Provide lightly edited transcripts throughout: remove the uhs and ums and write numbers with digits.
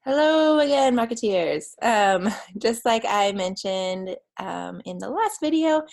Hello again, Marketeers. Just like I mentioned in the last video,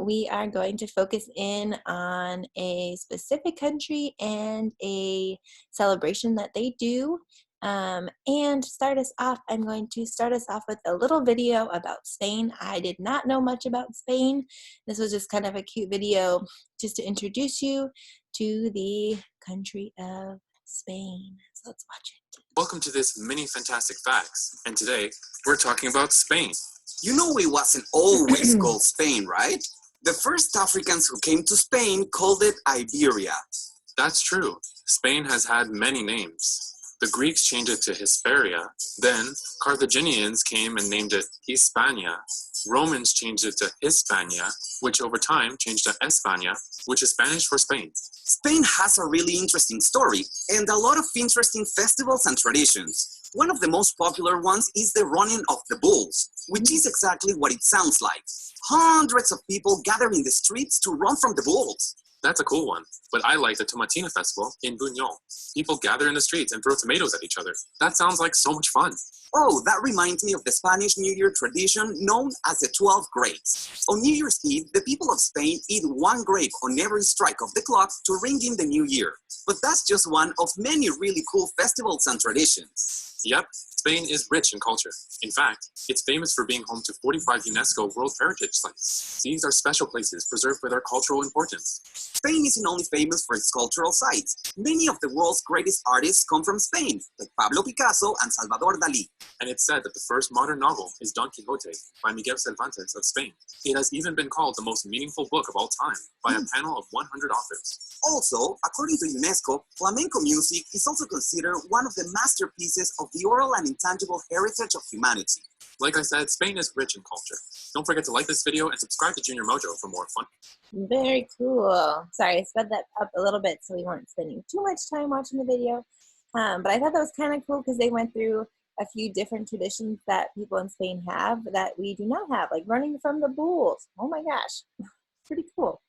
we are going to focus in on a specific country and a celebration that they do. And to start us off, I'm going to start us off with a little video about Spain. I did not know much about Spain. This was just kind of a cute video just to introduce you to the country of Spain. So let's watch it. Welcome to this mini fantastic facts, and today we're talking about Spain. You know it wasn't always called Spain, right? The first Africans who came to Spain called it Iberia. That's true. Spain has had many names. The Greeks changed it to Hesperia, then Carthaginians came and named it Hispania. Romans changed it to Hispania, which over time changed to España, which is Spanish for Spain. Spain has a really interesting story and a lot of interesting festivals and traditions. One of the most popular ones is the running of the bulls, which is exactly what it sounds like. Hundreds of people gather in the streets to run from the bulls. That's a cool one, but I like the Tomatina Festival in Buñol. People gather in the streets and throw tomatoes at each other. That sounds like so much fun. Oh, that reminds me of the Spanish New Year tradition known as the 12 grapes. On New Year's Eve, the people of Spain eat one grape on every strike of the clock to ring in the new year. But that's just one of many really cool festivals and traditions. Yep, Spain is rich in culture. In fact, it's famous for being home to 45 UNESCO World Heritage Sites. These are special places preserved for their cultural importance. Spain isn't only famous for its cultural sites. Many of the world's greatest artists come from Spain, like Pablo Picasso and Salvador Dalí. And it's said that the first modern novel is Don Quixote by Miguel Cervantes of Spain. It has even been called the most meaningful book of all time by a panel of 100 authors. Also, according to UNESCO, flamenco music is also considered one of the masterpieces of the oral and intangible heritage of humanity. Like I said, Spain is rich in culture. Don't forget to like this video and subscribe to Junior Mojo for more fun. Very cool. Sorry, I sped that up a little bit so we weren't spending too much time watching the video. But I thought that was kind of cool because they went through a few different traditions that people in Spain have that we do not have, like running from the bulls. Oh my gosh, pretty cool.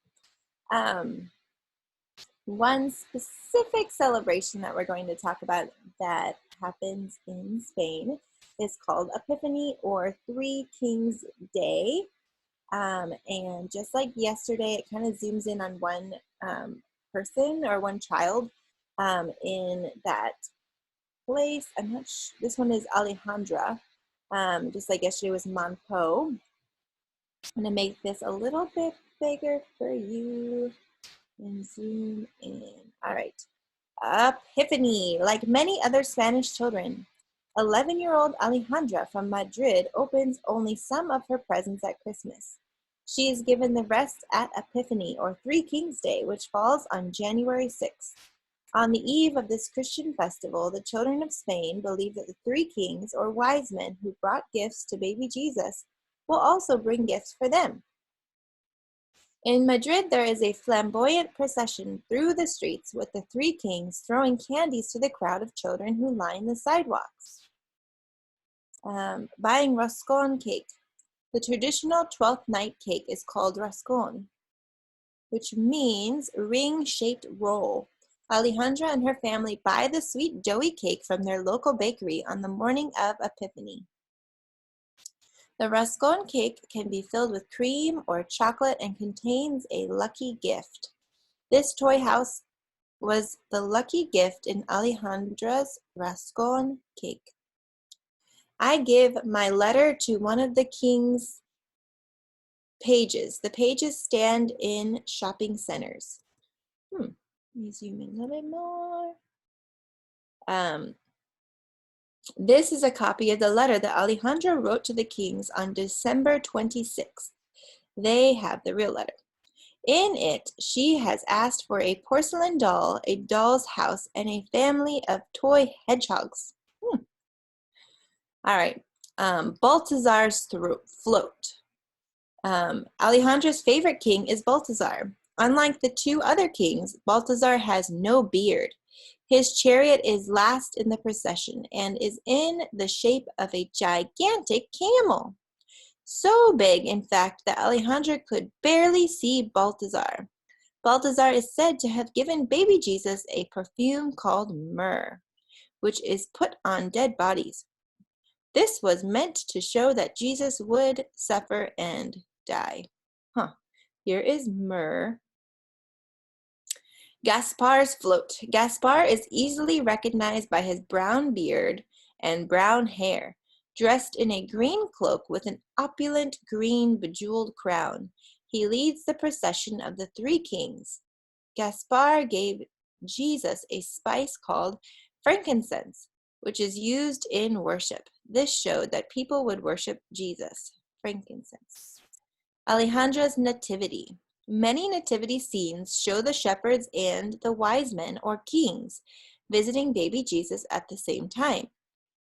One specific celebration that we're going to talk about that happens in Spain is called Epiphany, or Three Kings Day. And just like yesterday, it kind of zooms in on one person or one child in that place. I'm not sure. This one is Alejandra. Just like yesterday was Monpo. I'm going to make this a little bit bigger for you and zoom in. All right. Epiphany. Like many other Spanish children, 11-year-old Alejandra from Madrid opens only some of her presents at Christmas. She is given the rest at Epiphany, or Three Kings Day, which falls on January 6th. On the eve of this Christian festival, the children of Spain believe that the three kings, or wise men, who brought gifts to baby Jesus will also bring gifts for them. In Madrid, there is a flamboyant procession through the streets with the three kings throwing candies to the crowd of children who line the sidewalks. Buying roscon cake. The traditional 12th night cake is called roscon, which means ring-shaped roll. Alejandra and her family buy the sweet doughy cake from their local bakery on the morning of Epiphany. The roscon cake can be filled with cream or chocolate and contains a lucky gift. This toy house was the lucky gift in Alejandra's roscon cake. I give my letter to one of the king's pages. The pages stand in shopping centers. Let me zoom in a little bit more. This is a copy of the letter that Alejandra wrote to the kings on December 26th. They have the real letter. In it, she has asked for a porcelain doll, a doll's house, and a family of toy hedgehogs. All right, Balthazar's float. Alejandra's favorite king is Balthazar. Unlike the two other kings, Balthazar has no beard. His chariot is last in the procession and is in the shape of a gigantic camel. So big, in fact, that Alejandra could barely see Balthazar. Balthazar is said to have given baby Jesus a perfume called myrrh. which is put on dead bodies. This was meant to show that Jesus would suffer and die. Here is myrrh. Gaspar's float. Gaspar is easily recognized by his brown beard and brown hair, dressed in a green cloak with an opulent green bejeweled crown. He leads the procession of the three kings. Gaspar gave Jesus a spice called frankincense, which is used in worship. This showed that people would worship Jesus. Frankincense. Alejandra's nativity. Many nativity scenes show the shepherds and the wise men or kings visiting baby Jesus at the same time.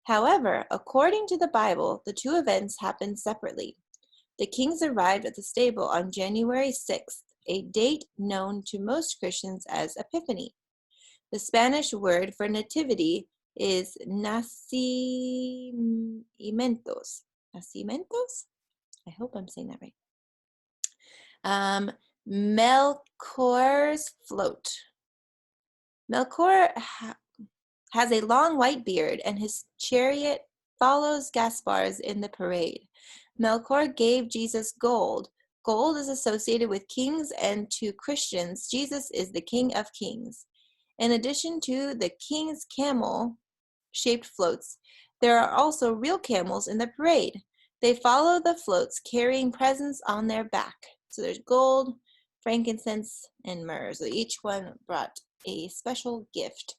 However, according to the Bible, the two events happened separately. The kings arrived at the stable on January 6th, a date known to most Christians as Epiphany. The Spanish word for nativity is nacimientos. Nacimientos? I hope I'm saying that right. Melchor's float. Melchor has a long white beard, and his chariot follows Gaspar's in the parade. Melchor gave Jesus gold. Gold is associated with kings, and to Christians, Jesus is the King of Kings. In addition to the king's camel-shaped floats, there are also real camels in the parade. They follow the floats, carrying presents on their back. So there's gold, frankincense, and myrrh. So each one brought a special gift.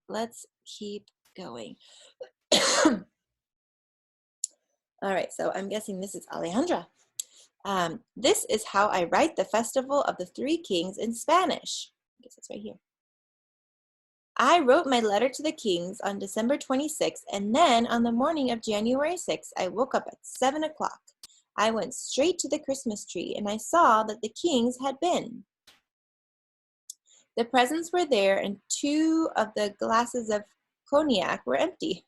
Let's keep going. All right, so I'm guessing this is Alejandra. This is how I write the Festival of the Three Kings in Spanish. I guess it's right here. I wrote my letter to the kings on December 26th, and then on the morning of January 6th, I woke up at 7 o'clock. I went straight to the Christmas tree, and I saw that the kings had been. The presents were there, and 2 of the glasses of cognac were empty.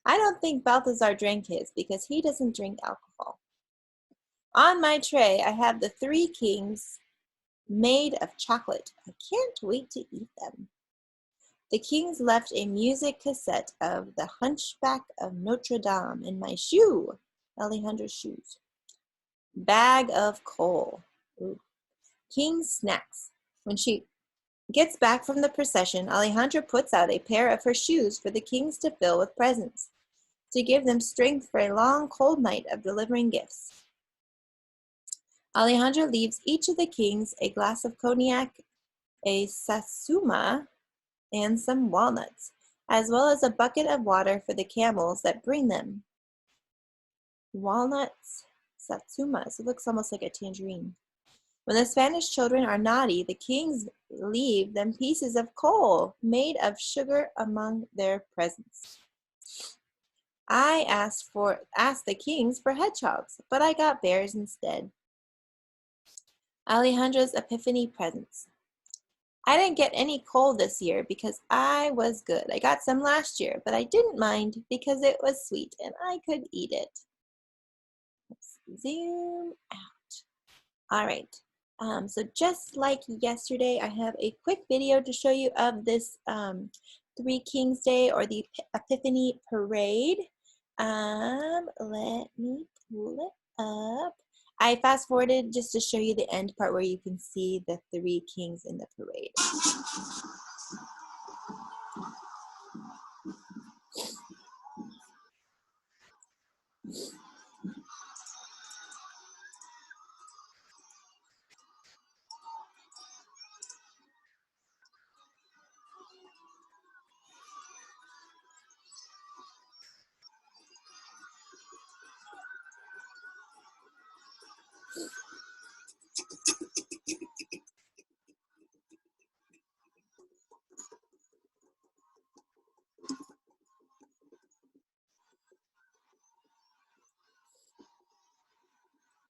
I don't think Balthazar drank his, because he doesn't drink alcohol. On my tray, I have the 3 kings made of chocolate. I can't wait to eat them. The kings left a music cassette of The Hunchback of Notre Dame in my shoe, Alejandra's shoes. Bag of coal. Ooh. King's snacks. When she gets back from the procession, Alejandra puts out a pair of her shoes for the kings to fill with presents, to give them strength for a long, cold night of delivering gifts. Alejandra leaves each of the kings a glass of cognac, a satsuma, and some walnuts, as well as a bucket of water for the camels that bring them. Walnuts, satsumas, it looks almost like a tangerine. When the Spanish children are naughty, the kings leave them pieces of coal made of sugar among their presents. I asked the kings for hedgehogs, but I got bears instead. Alejandra's Epiphany presents. I didn't get any coal this year because I was good. I got some last year, but I didn't mind because it was sweet and I could eat it. Let's zoom out. All right. So just like yesterday, I have a quick video to show you of this Three Kings Day or the Epiphany Parade. Let me pull it up. I fast forwarded just to show you the end part where you can see the 3 kings in the parade.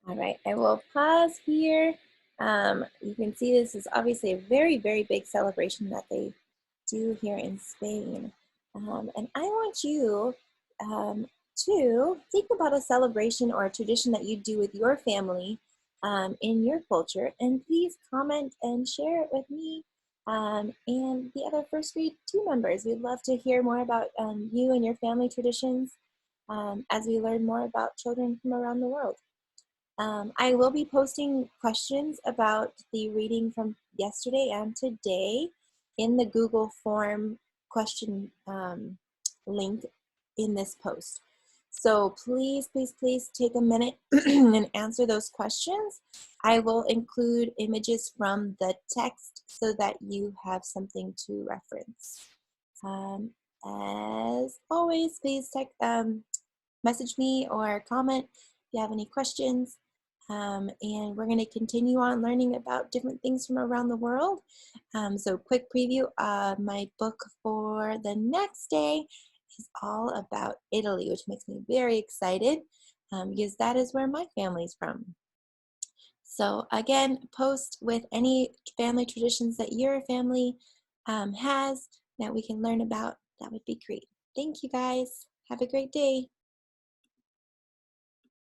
All right, I will pause here. You can see this is obviously a very, very big celebration that they do here in Spain. And I want you to think about a celebration or a tradition that you do with your family in your culture, and please comment and share it with me. and the other first grade 2 members. We'd love to hear more about you and your family traditions as we learn more about children from around the world. I will be posting questions about the reading from yesterday and today in the Google form question link in this post. So please, please, please take a minute and answer those questions. I will include images from the text so that you have something to reference. As always, please message me or comment if you have any questions. And we're going to continue on learning about different things from around the world. So quick preview, my book for the next day is all about Italy, which makes me very excited because that is where my family's from. So again, post with any family traditions that your family has that we can learn about. That would be great. Thank you guys. Have a great day.